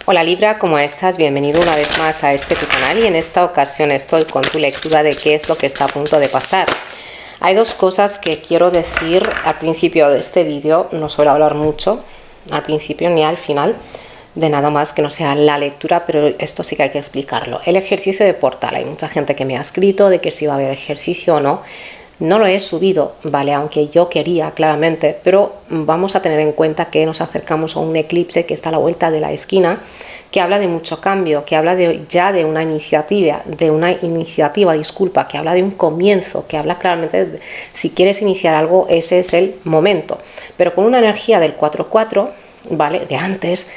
Hola Libra, ¿cómo estás? Bienvenido una vez más a este tu canal y en esta ocasión estoy con tu lectura de qué es lo que está a punto de pasar. Hay dos cosas que quiero decir al principio de este vídeo. No suelo hablar mucho al principio ni al final de nada más que no sea la lectura, pero esto sí que hay que explicarlo. El ejercicio de portal, hay mucha gente que me ha escrito de que si va a haber ejercicio o no. No lo he subido, ¿vale? Aunque yo quería claramente, pero vamos a tener en cuenta que nos acercamos a un eclipse que está a la vuelta de la esquina, que habla de mucho cambio, que habla ya de una iniciativa, disculpa, que habla de un comienzo, que habla claramente de, si quieres iniciar algo, ese es el momento. Pero con una energía del 4-4, ¿vale? De antes,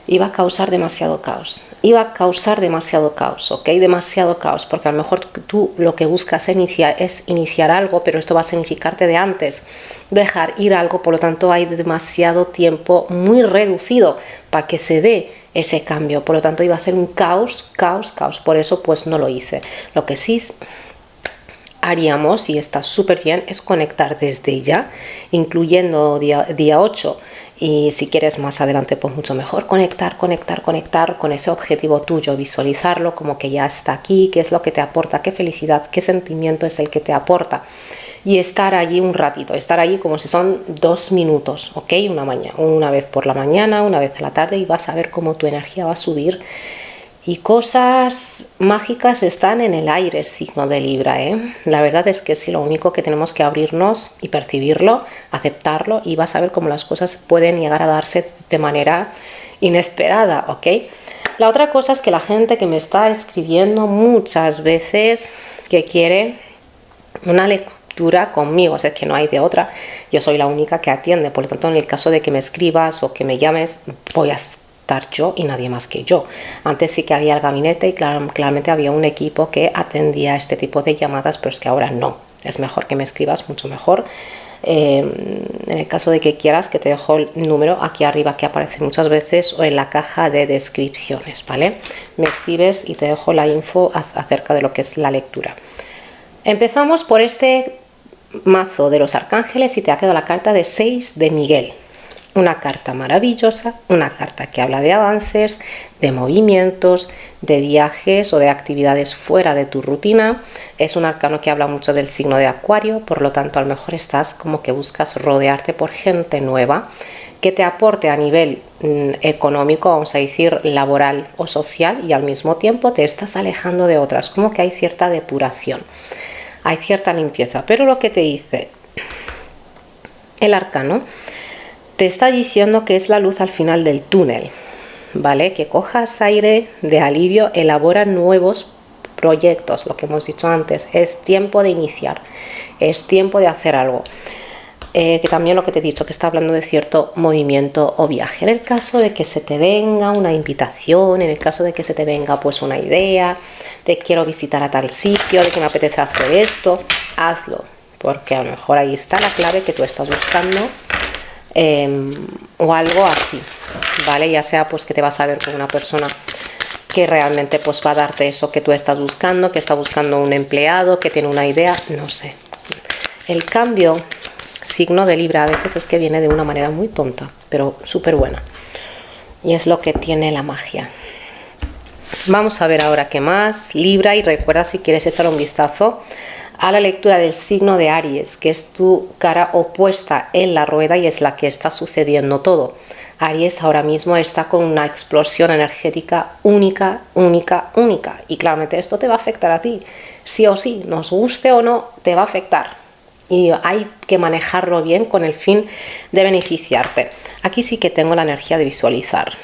iba a causar demasiado caos. ¿Ok? Demasiado caos, porque a lo mejor tú lo que buscas es iniciar algo, pero esto va a significarte de antes dejar ir algo, por lo tanto hay demasiado tiempo muy reducido para que se dé ese cambio, por lo tanto iba a ser un caos, por eso pues no lo hice. Lo que sí haríamos, y está súper bien, es conectar desde ya, incluyendo día 8, y si quieres más adelante pues mucho mejor, conectar con ese objetivo tuyo, visualizarlo como que ya está aquí, qué es lo que te aporta, qué felicidad, qué sentimiento es el que te aporta, y estar allí un ratito, estar allí como si son 2 minutos, ¿ok? Una vez por la mañana, una vez a la tarde, y vas a ver cómo tu energía va a subir. Y cosas mágicas están en el aire, signo de Libra, ¿eh? La verdad es que sí, lo único que tenemos que abrirnos y percibirlo, aceptarlo, y vas a ver cómo las cosas pueden llegar a darse de manera inesperada, ¿ok? La otra cosa es que la gente que me está escribiendo muchas veces que quiere una lectura conmigo, o sea, que no hay de otra, yo soy la única que atiende, por lo tanto, en el caso de que me escribas o que me llames, voy a estar yo y nadie más que yo. Antes sí que había el gabinete y claramente había un equipo que atendía este tipo de llamadas, pero es que ahora no. Es mejor que me escribas, mucho mejor. En el caso de que quieras, que te dejo el número aquí arriba que aparece muchas veces o en la caja de descripciones, ¿vale? Me escribes y te dejo la info acerca de lo que es la lectura. Empezamos por este mazo de los arcángeles y te ha quedado la carta de 6 de Miguel. Una carta maravillosa, una carta que habla de avances, de movimientos, de viajes o de actividades fuera de tu rutina. Es un arcano que habla mucho del signo de Acuario, por lo tanto a lo mejor estás como que buscas rodearte por gente nueva que te aporte a nivel económico, vamos a decir laboral o social, y al mismo tiempo te estás alejando de otras, como que hay cierta depuración, hay cierta limpieza. Pero lo que te dice el arcano te está diciendo que es la luz al final del túnel, ¿vale? Que cojas aire de alivio, elabora nuevos proyectos, lo que hemos dicho antes, es tiempo de iniciar, es tiempo de hacer algo. Que también lo que te he dicho, que está hablando de cierto movimiento o viaje. En el caso de que se te venga una invitación, en el caso de que se te venga pues una idea, de quiero visitar a tal sitio, de que me apetece hacer esto, hazlo, porque a lo mejor ahí está la clave que tú estás buscando. O algo así, ¿vale? Ya sea pues que te vas a ver con una persona que realmente pues va a darte eso que tú estás buscando, que está buscando un empleado, que tiene una idea, no sé. El cambio, signo de Libra, a veces es que viene de una manera muy tonta, pero súper buena. Y es lo que tiene la magia. Vamos a ver ahora qué más, Libra, y recuerda si quieres echar un vistazo a la lectura del signo de Aries, que es tu cara opuesta en la rueda y es la que está sucediendo todo. Aries ahora mismo está con una explosión energética única, y claramente esto te va a afectar a ti, sí o sí, nos guste o no, te va a afectar y hay que manejarlo bien con el fin de beneficiarte. Aquí sí que tengo la energía de visualizar,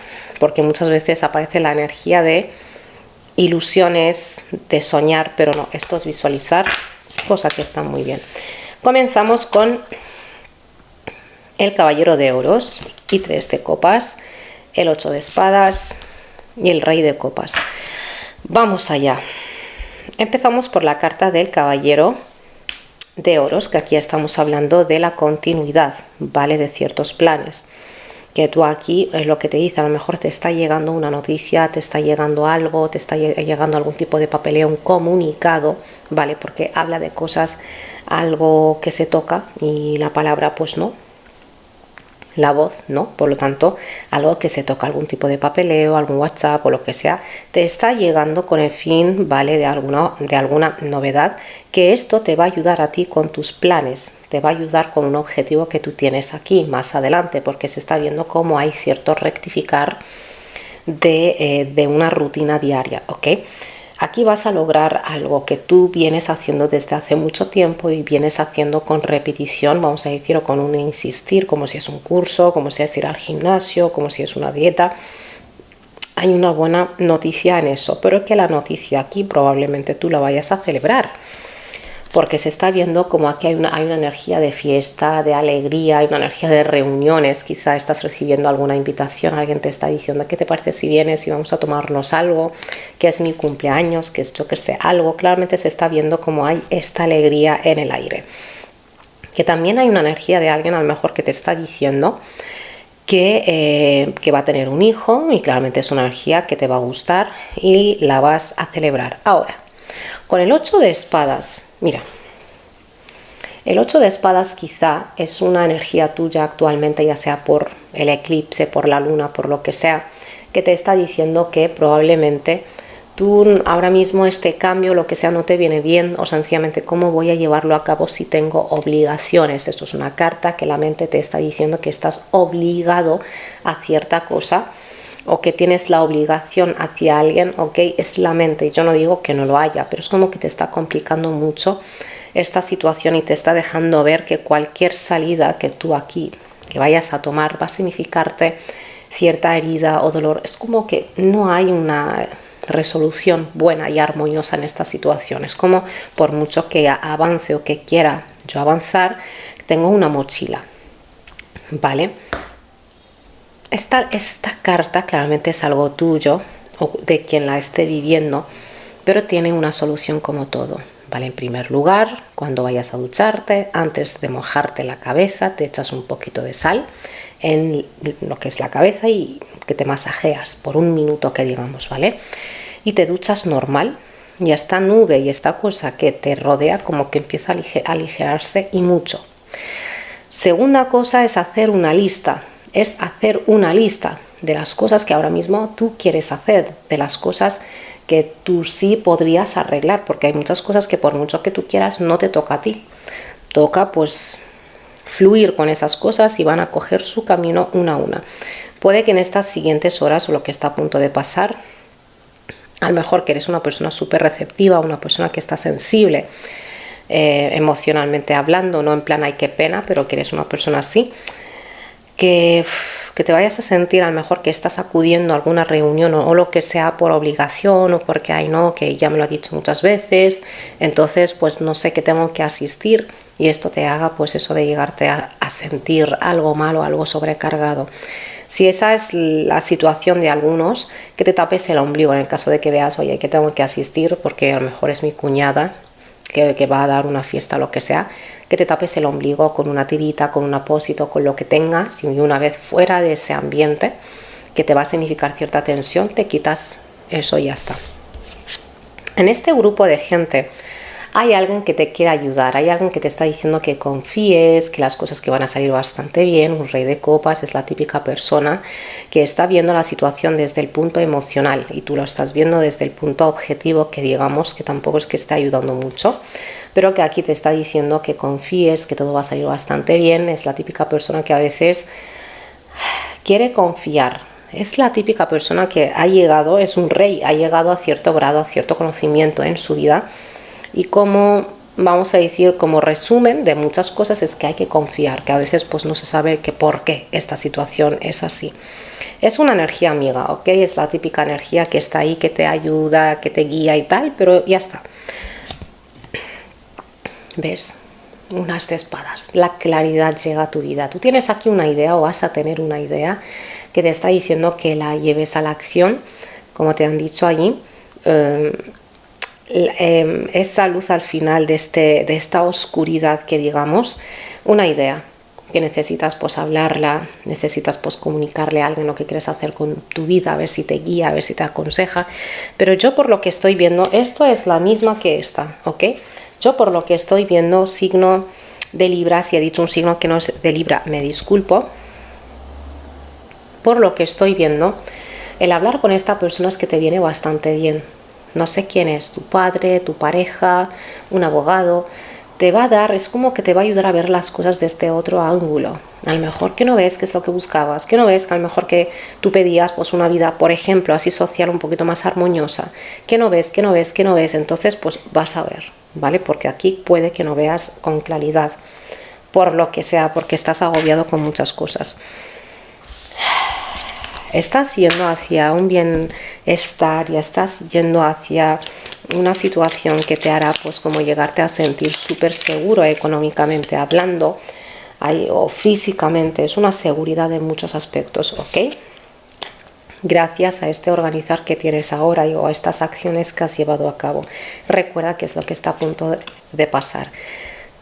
porque muchas veces aparece la energía de ilusiones, de soñar, pero no, esto es visualizar, cosa que está muy bien. Comenzamos con el caballero de oros y 3 de copas, el 8 de espadas y el rey de copas. Vamos allá. Empezamos por la carta del caballero de oros, que aquí estamos hablando de la continuidad, ¿vale? De ciertos planes. Que tú aquí es lo que te dice, a lo mejor te está llegando una noticia, te está llegando algo, te está llegando algún tipo de papeleo, un comunicado, ¿vale? Porque habla de cosas, algo que se toca y la palabra pues no. la voz, ¿no? Por lo tanto, algo que se toca, algún tipo de papeleo, algún WhatsApp o lo que sea, te está llegando con el fin, ¿vale? De alguna novedad, que esto te va a ayudar a ti con tus planes, te va a ayudar con un objetivo que tú tienes aquí más adelante, porque se está viendo cómo hay cierto rectificar de una rutina diaria, ¿ok? Aquí vas a lograr algo que tú vienes haciendo desde hace mucho tiempo y vienes haciendo con repetición, vamos a decir, o con un insistir, como si es un curso, como si es ir al gimnasio, como si es una dieta. Hay una buena noticia en eso, pero es que la noticia aquí probablemente tú la vayas a celebrar, porque se está viendo como aquí hay una energía de fiesta, de alegría, hay una energía de reuniones. Quizá estás recibiendo alguna invitación, alguien te está diciendo ¿qué te parece si vienes y vamos a tomarnos algo? Que es mi cumpleaños, que es yo que sé, algo. Claramente se está viendo como hay esta alegría en el aire. Que también hay una energía de alguien a lo mejor que te está diciendo que va a tener un hijo, y claramente es una energía que te va a gustar y la vas a celebrar. Ahora, con el 8 de espadas, mira, el 8 de espadas quizá es una energía tuya actualmente, ya sea por el eclipse, por la luna, por lo que sea, que te está diciendo que probablemente tú ahora mismo este cambio, lo que sea, no te viene bien, o sencillamente cómo voy a llevarlo a cabo si tengo obligaciones. Esto es una carta que la mente te está diciendo que estás obligado a cierta cosa, o que tienes la obligación hacia alguien, ok, es la mente. Yo no digo que no lo haya, pero es como que te está complicando mucho esta situación y te está dejando ver que cualquier salida que tú aquí que vayas a tomar va a significarte cierta herida o dolor. Es como que no hay una resolución buena y armoniosa en esta situación. Es como por mucho que avance o que quiera yo avanzar, tengo una mochila, ¿vale? Esta carta claramente es algo tuyo o de quien la esté viviendo, pero tiene una solución como todo, ¿vale? En primer lugar, cuando vayas a ducharte, antes de mojarte la cabeza, te echas un poquito de sal en lo que es la cabeza y que te masajeas por un minuto, que digamos, ¿vale? Y te duchas normal, y esta nube y esta cosa que te rodea como que empieza a aligerarse, y mucho. Segunda cosa es hacer una lista. Es hacer una lista de las cosas que ahora mismo tú quieres hacer, de las cosas que tú sí podrías arreglar, porque hay muchas cosas que por mucho que tú quieras no te toca a ti. Toca pues fluir con esas cosas y van a coger su camino una a una. Puede que en estas siguientes horas o lo que está a punto de pasar, a lo mejor que eres una persona súper receptiva, una persona que está sensible emocionalmente hablando, no en plan ay qué pena, pero que eres una persona así, que te vayas a sentir a lo mejor que estás acudiendo a alguna reunión o lo que sea por obligación o porque ay no, que ya me lo ha dicho muchas veces, entonces pues no sé, que tengo que asistir, y esto te haga pues eso de llegarte a sentir algo malo, algo sobrecargado. Si esa es la situación de algunos, que te tapes el ombligo en el caso de que veas, oye, que tengo que asistir porque a lo mejor es mi cuñada que va a dar una fiesta o lo que sea, que te tapes el ombligo con una tirita, con un apósito, con lo que tengas, y una vez fuera de ese ambiente que te va a significar cierta tensión, te quitas eso y ya está. En este grupo de gente hay alguien que te quiere ayudar, hay alguien que te está diciendo que confíes, que las cosas que van a salir bastante bien. Un rey de copas es la típica persona que está viendo la situación desde el punto emocional y tú lo estás viendo desde el punto objetivo, que digamos que tampoco es que esté ayudando mucho, pero que aquí te está diciendo que confíes, que todo va a salir bastante bien. Es la típica persona que a veces quiere confiar. Es la típica persona que ha llegado, es un rey, ha llegado a cierto grado, a cierto conocimiento en su vida. Y como, vamos a decir, como resumen de muchas cosas es que hay que confiar, que a veces pues no se sabe que por qué esta situación es así. Es una energía amiga, ¿ok? Es la típica energía que está ahí, que te ayuda, que te guía y tal, pero ya está. ¿Ves? Unas de espadas. La claridad llega a tu vida. Tú tienes aquí una idea o vas a tener una idea que te está diciendo que la lleves a la acción, como te han dicho allí. Esa luz al final de esta oscuridad, que digamos, una idea que necesitas pues hablarla, necesitas pues comunicarle a alguien lo que quieres hacer con tu vida, a ver si te guía, a ver si te aconseja. Pero yo por lo que estoy viendo, esto es la misma que esta, ¿ok? Yo por lo que estoy viendo, signo de Libra, si he dicho un signo que no es de Libra, me disculpo, Por lo que estoy viendo, el hablar con esta persona es que te viene bastante bien. No sé quién es, tu padre, tu pareja, un abogado. Te va a dar, es como que te va a ayudar a ver las cosas desde otro ángulo. A lo mejor que no ves que es lo que buscabas, que no ves que a lo mejor que tú pedías pues una vida, por ejemplo, así social un poquito más armoniosa. Que no ves, que no ves, que no ves. Entonces pues vas a ver, ¿vale? Porque aquí puede que no veas con claridad. Por lo que sea, porque estás agobiado con muchas cosas. Estás yendo hacia un bienestar y estás yendo hacia una situación que te hará pues como llegarte a sentir súper seguro económicamente hablando o físicamente. Es una seguridad en muchos aspectos, ¿ok? Gracias a este organizar que tienes ahora o a estas acciones que has llevado a cabo. Recuerda que es lo que está a punto de pasar.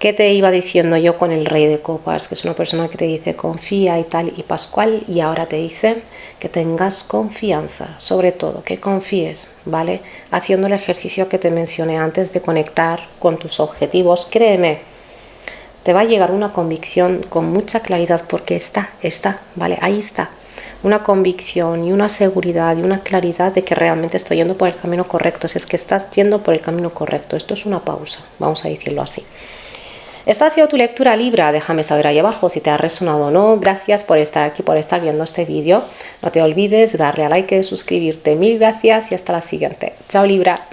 ¿Qué te iba diciendo yo con el Rey de Copas? Que es una persona que te dice confía y tal y pascual, y ahora te dice que tengas confianza, sobre todo, que confíes, ¿vale? Haciendo el ejercicio que te mencioné antes de conectar con tus objetivos, créeme, te va a llegar una convicción con mucha claridad porque está, ¿vale? Ahí está. Una convicción y una seguridad y una claridad de que realmente estoy yendo por el camino correcto. Si es que estás yendo por el camino correcto. Esto es una pausa, vamos a decirlo así. Esta ha sido tu lectura Libra, déjame saber ahí abajo si te ha resonado o no. Gracias por estar aquí, por estar viendo este vídeo. No te olvides de darle a like y de suscribirte. Mil gracias y hasta la siguiente. Chao Libra.